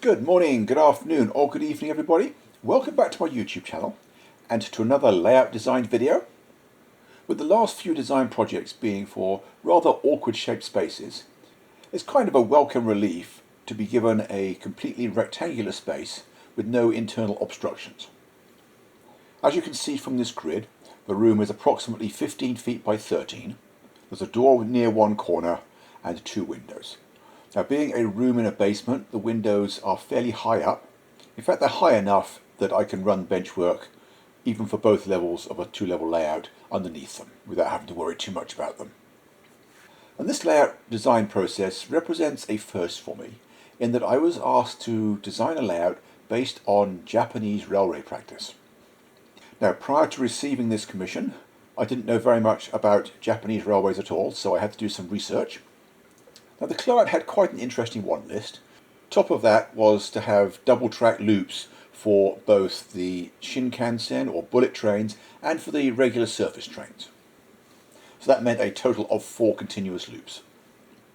Good morning, good afternoon, or good evening, everybody. Welcome back to my YouTube channel and to another layout design video. With the last few design projects being for rather awkward shaped spaces, it's kind of a welcome relief to be given a completely rectangular space with no internal obstructions. As you can see from this grid, the room is approximately 15 feet by 13. There's a door near one corner and two windows. Now, being a room in a basement, the windows are fairly high up. In fact, they're high enough that I can run bench work, even for both levels of a two-level layout, underneath them, without having to worry too much about them. And this layout design process represents a first for me, in that I was asked to design a layout based on Japanese railway practice. Now, prior to receiving this commission, I didn't know very much about Japanese railways at all, so I had to do some research. Now, the client had quite an interesting want list. Top of that was to have double track loops for both the Shinkansen or bullet trains and for the regular surface trains. So that meant a total of 4 continuous loops,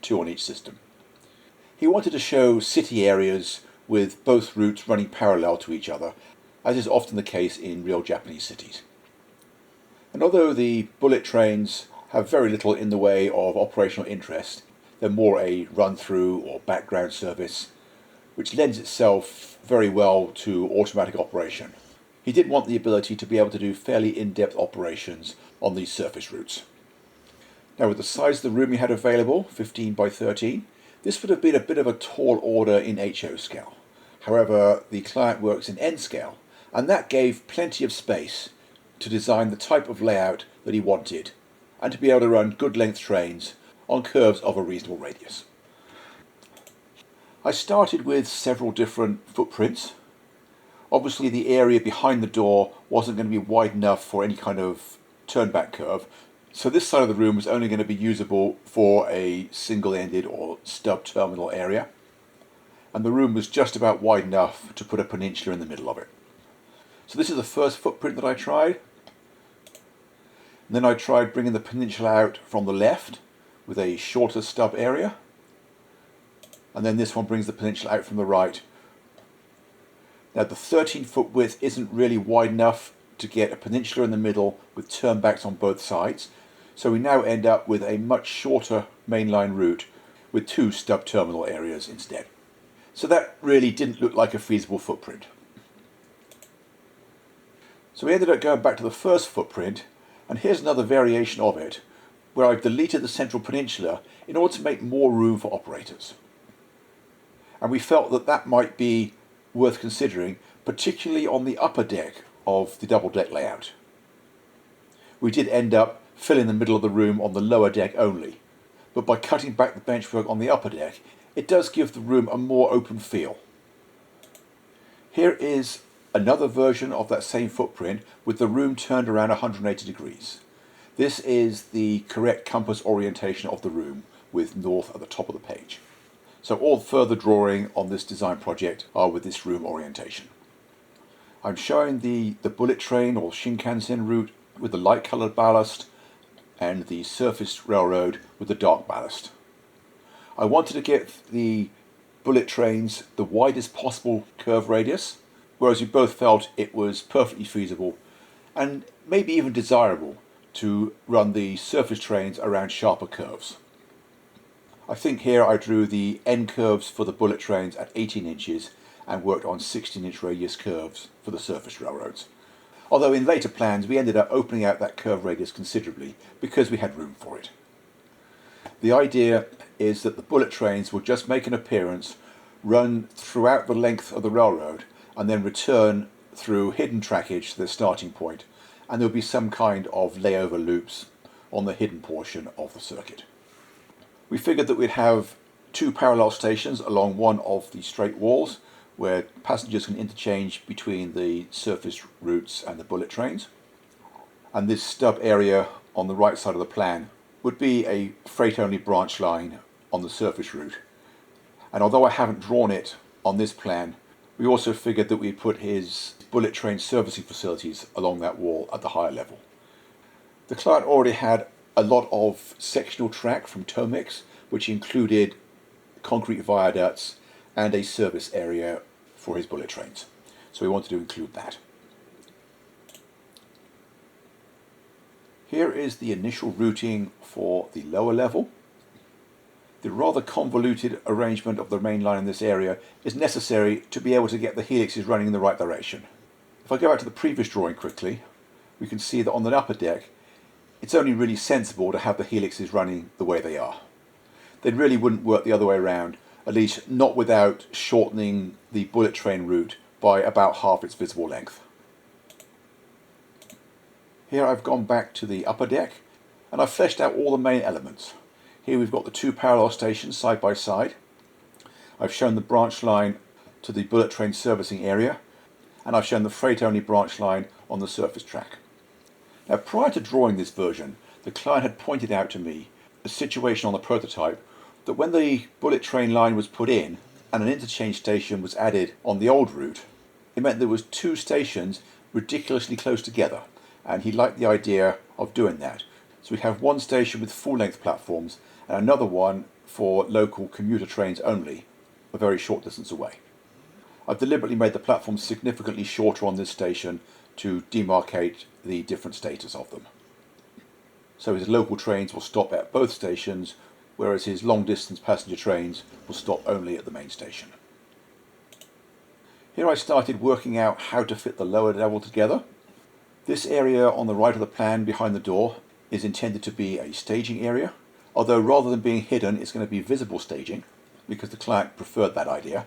2 on each system. He wanted to show city areas with both routes running parallel to each other, as is often the case in real Japanese cities. And although the bullet trains have very little in the way of operational interest, they're more a run-through or background service, which lends itself very well to automatic operation. He did want the ability to be able to do fairly in-depth operations on these surface routes. Now, with the size of the room he had available, 15 by 13, this would have been a bit of a tall order in HO scale. However, the client works in N scale, and that gave plenty of space to design the type of layout that he wanted, and to be able to run good length trains on curves of a reasonable radius. I started with several different footprints. Obviously, the area behind the door wasn't going to be wide enough for any kind of turn-back curve, so this side of the room was only going to be usable for a single-ended or stub terminal area, and the room was just about wide enough to put a peninsula in the middle of it. So this is the first footprint that I tried. And then I tried bringing the peninsula out from the left with a shorter stub area, and then this one brings the peninsula out from the right. Now, the 13-foot width isn't really wide enough to get a peninsula in the middle with turnbacks on both sides, so we now end up with a much shorter mainline route with 2 stub terminal areas instead. So that really didn't look like a feasible footprint. So we ended up going back to the first footprint, and here's another variation of it, where I've deleted the central peninsula in order to make more room for operators. And we felt that that might be worth considering, particularly on the upper deck of the double deck layout. We did end up filling the middle of the room on the lower deck only, but by cutting back the benchwork on the upper deck, it does give the room a more open feel. Here is another version of that same footprint with the room turned around 180 degrees. This is the correct compass orientation of the room, with north at the top of the page. So all further drawing on this design project are with this room orientation. I'm showing the bullet train or Shinkansen route with the light coloured ballast and the surface railroad with the dark ballast. I wanted to get the bullet trains the widest possible curve radius, whereas we both felt it was perfectly feasible and maybe even desirable to run the surface trains around sharper curves. I think here I drew the end curves for the bullet trains at 18 inches and worked on 16-inch radius curves for the surface railroads. Although in later plans we ended up opening out that curve radius considerably because we had room for it. The idea is that the bullet trains will just make an appearance, run throughout the length of the railroad, and then return through hidden trackage to their starting point, and there'll be some kind of layover loops on the hidden portion of the circuit. We figured that we'd have 2 parallel stations along one of the straight walls where passengers can interchange between the surface routes and the bullet trains. And this stub area on the right side of the plan would be a freight-only branch line on the surface route. And although I haven't drawn it on this plan, we also figured that we'd put his bullet train servicing facilities along that wall at the higher level. The client already had a lot of sectional track from Tomix, which included concrete viaducts and a service area for his bullet trains. So we wanted to include that. Here is the initial routing for the lower level. The rather convoluted arrangement of the main line in this area is necessary to be able to get the helixes running in the right direction. If I go back to the previous drawing quickly, we can see that on the upper deck, it's only really sensible to have the helixes running the way they are. They really wouldn't work the other way around, at least not without shortening the bullet train route by about half its visible length. Here I've gone back to the upper deck and I've fleshed out all the main elements. Here we've got the two parallel stations side by side. I've shown the branch line to the bullet train servicing area, and I've shown the freight only branch line on the surface track. Now, prior to drawing this version, the client had pointed out to me a situation on the prototype that when the bullet train line was put in and an interchange station was added on the old route, it meant there was two stations ridiculously close together, and he liked the idea of doing that. So we have one station with full-length platforms and another one for local commuter trains only, a very short distance away. I've deliberately made the platforms significantly shorter on this station to demarcate the different status of them. So his local trains will stop at both stations, whereas his long-distance passenger trains will stop only at the main station. Here I started working out how to fit the lower level together. This area on the right of the plan behind the door is intended to be a staging area, although rather than being hidden, it's going to be visible staging, because the client preferred that idea.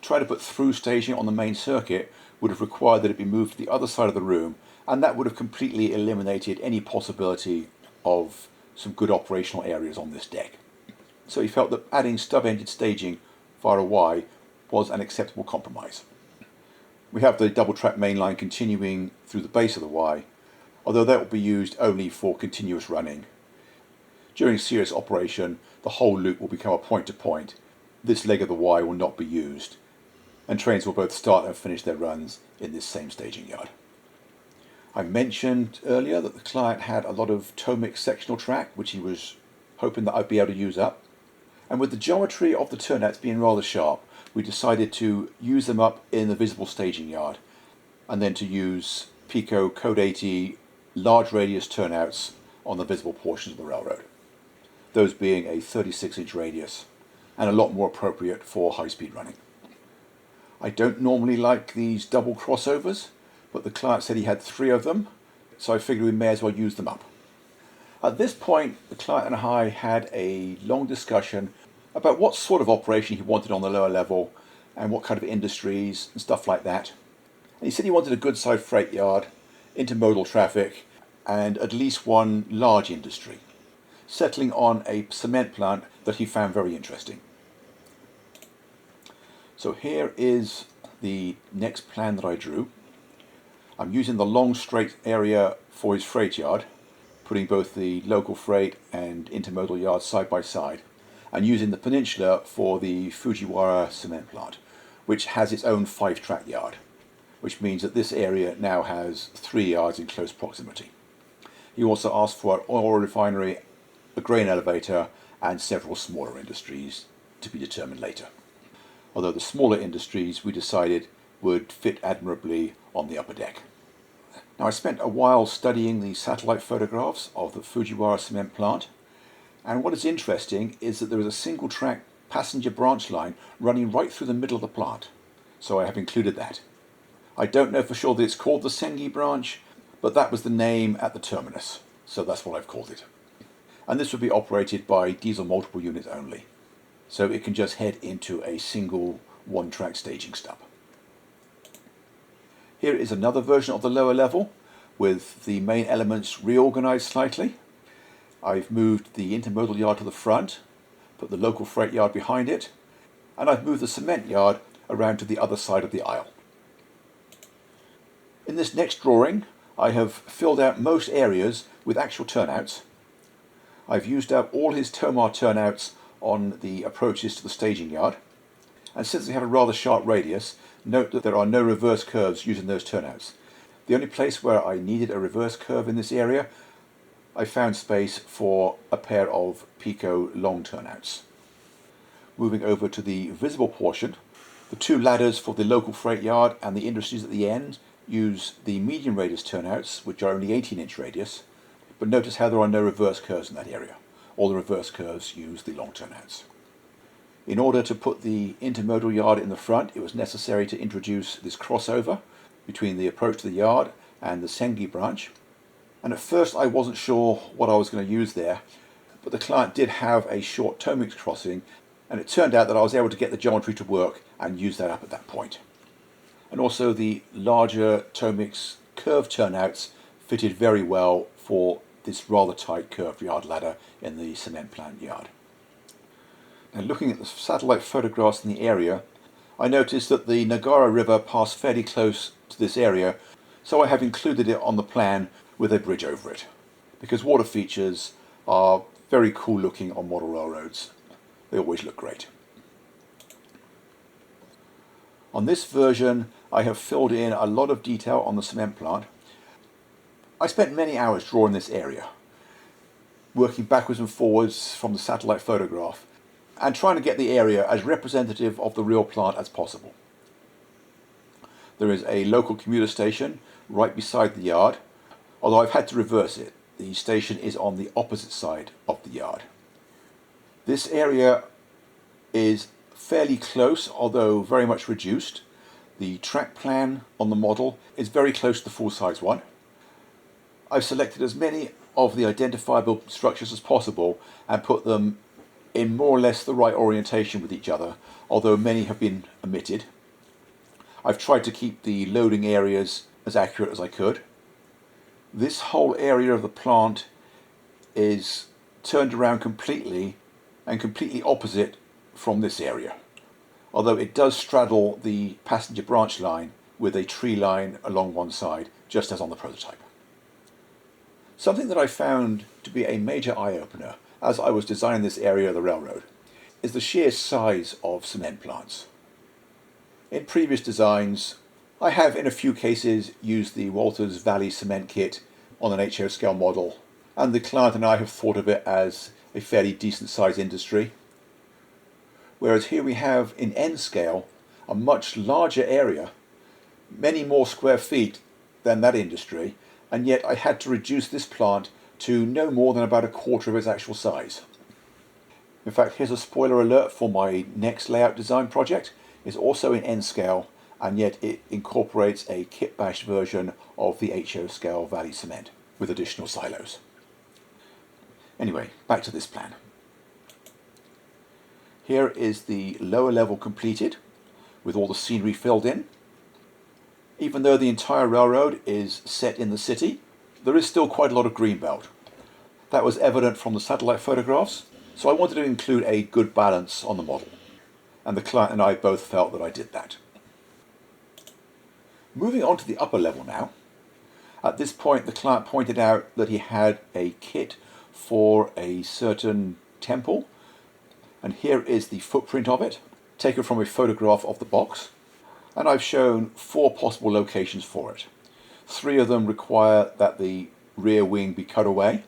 Trying to put through staging on the main circuit would have required that it be moved to the other side of the room, and that would have completely eliminated any possibility of some good operational areas on this deck. So he felt that adding stub-ended staging via a Y was an acceptable compromise. We have the double-track main line continuing through the base of the Y, although that will be used only for continuous running. During serious operation, the whole loop will become a point-to-point. This leg of the Y will not be used, and trains will both start and finish their runs in this same staging yard. I mentioned earlier that the client had a lot of tomic sectional track, which he was hoping that I'd be able to use up. And with the geometry of the turnouts being rather sharp, we decided to use them up in the visible staging yard, and then to use Pico Code 80 large radius turnouts on the visible portions of the railroad. Those being a 36-inch radius, and a lot more appropriate for high-speed running. I don't normally like these double crossovers, but the client said he had 3 of them, so I figured we may as well use them up. At this point, the client and I had a long discussion about what sort of operation he wanted on the lower level and what kind of industries and stuff like that. And he said he wanted a good sized freight yard, intermodal traffic, and at least one large industry, settling on a cement plant that he found very interesting. So here is the next plan that I drew. I'm using the long straight area for his freight yard, putting both the local freight and intermodal yards side by side, and using the peninsula for the Fujiwara cement plant, which has its own 5-track yard, which means that this area now has 3 yards in close proximity. He also asked for an oil refinery, a grain elevator, and several smaller industries to be determined later. Although the smaller industries we decided would fit admirably on the upper deck. Now, I spent a while studying the satellite photographs of the Fujiwara cement plant, and what is interesting is that there is a single track passenger branch line running right through the middle of the plant, so I have included that. I don't know for sure that it's called the Sengi branch, but that was the name at the terminus, so that's what I've called it. And this would be operated by diesel multiple units only, so it can just head into a single 1-track staging stub. Here is another version of the lower level, with the main elements reorganized slightly. I've moved the intermodal yard to the front, put the local freight yard behind it, and I've moved the cement yard around to the other side of the aisle. In this next drawing, I have filled out most areas with actual turnouts. I've used up all his Tomar turnouts on the approaches to the staging yard, and since they have a rather sharp radius, note that there are no reverse curves using those turnouts. The only place where I needed a reverse curve in this area, I found space for a pair of Pico long turnouts. Moving over to the visible portion, the two ladders for the local freight yard and the industries at the end use the medium radius turnouts, which are only 18-inch radius, but notice how there are no reverse curves in that area. All the reverse curves use the long turnouts. In order to put the intermodal yard in the front, it was necessary to introduce this crossover between the approach to the yard and the Sengi branch. And at first I wasn't sure what I was going to use there, but the client did have a short toe mix crossing, and it turned out that I was able to get the geometry to work and use that up at that point. And also the larger toe mix curved turnouts fitted very well for this rather tight curved yard ladder in the cement plant yard. Now, looking at the satellite photographs in the area, I noticed that the Nagara River passed fairly close to this area, so I have included it on the plan with a bridge over it, because water features are very cool looking on model railroads. They always look great. On this version, I have filled in a lot of detail on the cement plant. I spent many hours drawing this area, working backwards and forwards from the satellite photograph, and trying to get the area as representative of the real plant as possible. There is a local commuter station right beside the yard, although I've had to reverse it. The station is on the opposite side of the yard. This area is fairly close, although very much reduced. The track plan on the model is very close to the full-size one. I've selected as many of the identifiable structures as possible and put them in more or less the right orientation with each other, although many have been omitted. I've tried to keep the loading areas as accurate as I could. This whole area of the plant is turned around completely and completely opposite from this area, although it does straddle the passenger branch line with a tree line along one side, just as on the prototype. Something that I found to be a major eye-opener as I was designing this area of the railroad is the sheer size of cement plants. In previous designs, I have in a few cases used the Walters Valley cement kit on an HO scale model, and the client and I have thought of it as a fairly decent sized industry. Whereas here we have in N scale a much larger area, many more square feet than that industry, and yet I had to reduce this plant to no more than about a quarter of its actual size. In fact, here's a spoiler alert for my next layout design project. It's also in N scale, and yet it incorporates a kit bash version of the HO scale Valley cement with additional silos. Anyway, back to this plan. Here is the lower level completed with all the scenery filled in. Even though the entire railroad is set in the city, there is still quite a lot of greenbelt. That was evident from the satellite photographs, so I wanted to include a good balance on the model, and the client and I both felt that I did that. Moving on to the upper level now. At this point, the client pointed out that he had a kit for a certain temple, and here is the footprint of it, taken from a photograph of the box, and I've shown 4 possible locations for it. 3 of them require that the rear wing be cut away.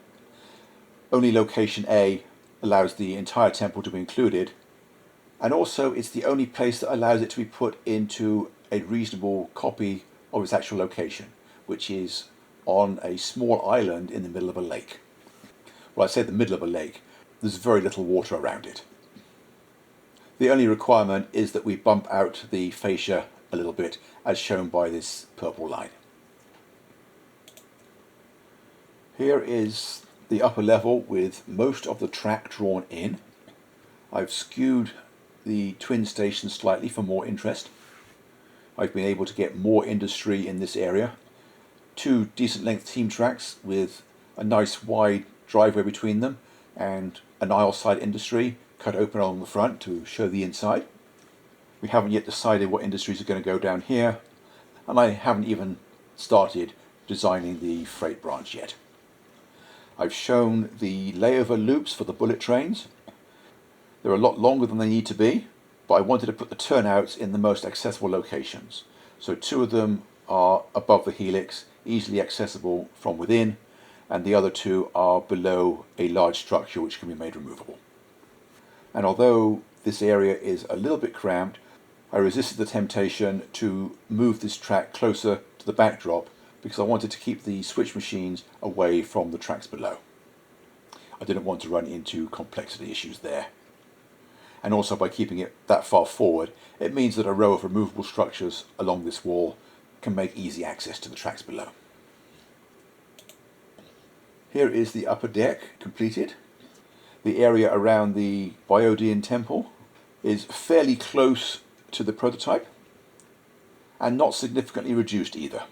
Only location A allows the entire temple to be included, and also it's the only place that allows it to be put into a reasonable copy of its actual location, which is on a small island in the middle of a lake. Well, I say the middle of a lake, there's very little water around it. The only requirement is that we bump out the fascia a little bit, as shown by this purple line. Here is the upper level with most of the track drawn in. I've skewed the twin station slightly for more interest. I've been able to get more industry in this area. 2 decent length team tracks with a nice wide driveway between them, and an aisle side industry cut open along the front to show the inside. We haven't yet decided what industries are going to go down here, and I haven't even started designing the freight branch yet. I've shown the layover loops for the bullet trains. They're a lot longer than they need to be, but I wanted to put the turnouts in the most accessible locations. So 2 of them are above the helix, easily accessible from within, and the other 2 are below a large structure which can be made removable. And although this area is a little bit cramped, I resisted the temptation to move this track closer to the backdrop because I wanted to keep the switch machines away from the tracks below. I didn't want to run into complexity issues there. And also, by keeping it that far forward, it means that a row of removable structures along this wall can make easy access to the tracks below. Here is the upper deck completed. The area around the Biodean temple is fairly close to the prototype and not significantly reduced either.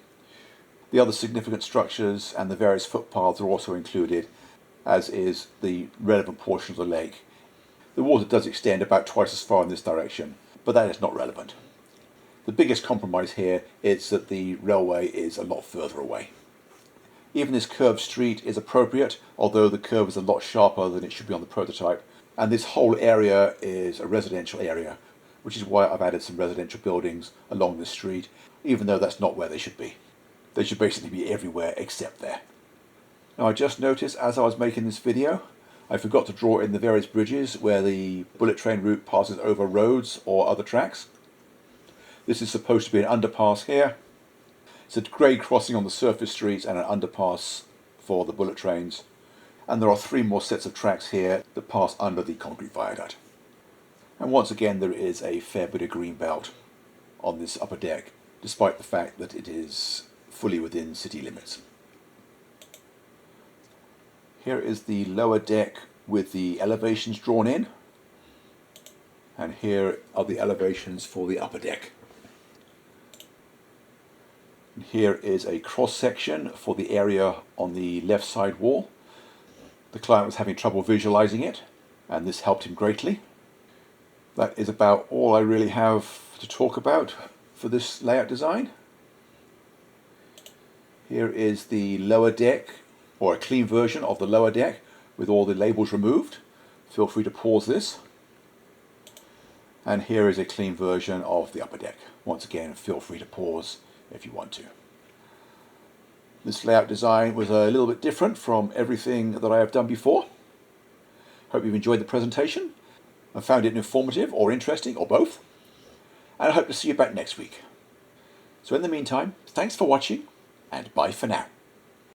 The other significant structures and the various footpaths are also included, as is the relevant portion of the lake. The water does extend about twice as far in this direction, but that is not relevant. The biggest compromise here is that the railway is a lot further away. Even this curved street is appropriate, although the curve is a lot sharper than it should be on the prototype, and this whole area is a residential area, which is why I've added some residential buildings along this street, even though that's not where they should be. They should basically be everywhere except there. Now, I just noticed as I was making this video, I forgot to draw in the various bridges where the bullet train route passes over roads or other tracks. This is supposed to be an underpass here. It's a grade crossing on the surface streets and an underpass for the bullet trains. And there are 3 more sets of tracks here that pass under the concrete viaduct. And once again, there is a fair bit of green belt on this upper deck, despite the fact that it is fully within city limits. Here is the lower deck with the elevations drawn in, and here are the elevations for the upper deck. And here is a cross section for the area on the left side wall. The client was having trouble visualizing it, and this helped him greatly. That is about all I really have to talk about for this layout design. Here is the lower deck, or a clean version of the lower deck with all the labels removed. Feel free to pause this. And here is a clean version of the upper deck. Once again, feel free to pause if you want to. This layout design was a little bit different from everything that I have done before. Hope you've enjoyed the presentation and found it informative or interesting or both. And I hope to see you back next week. So in the meantime, thanks for watching and bye for now.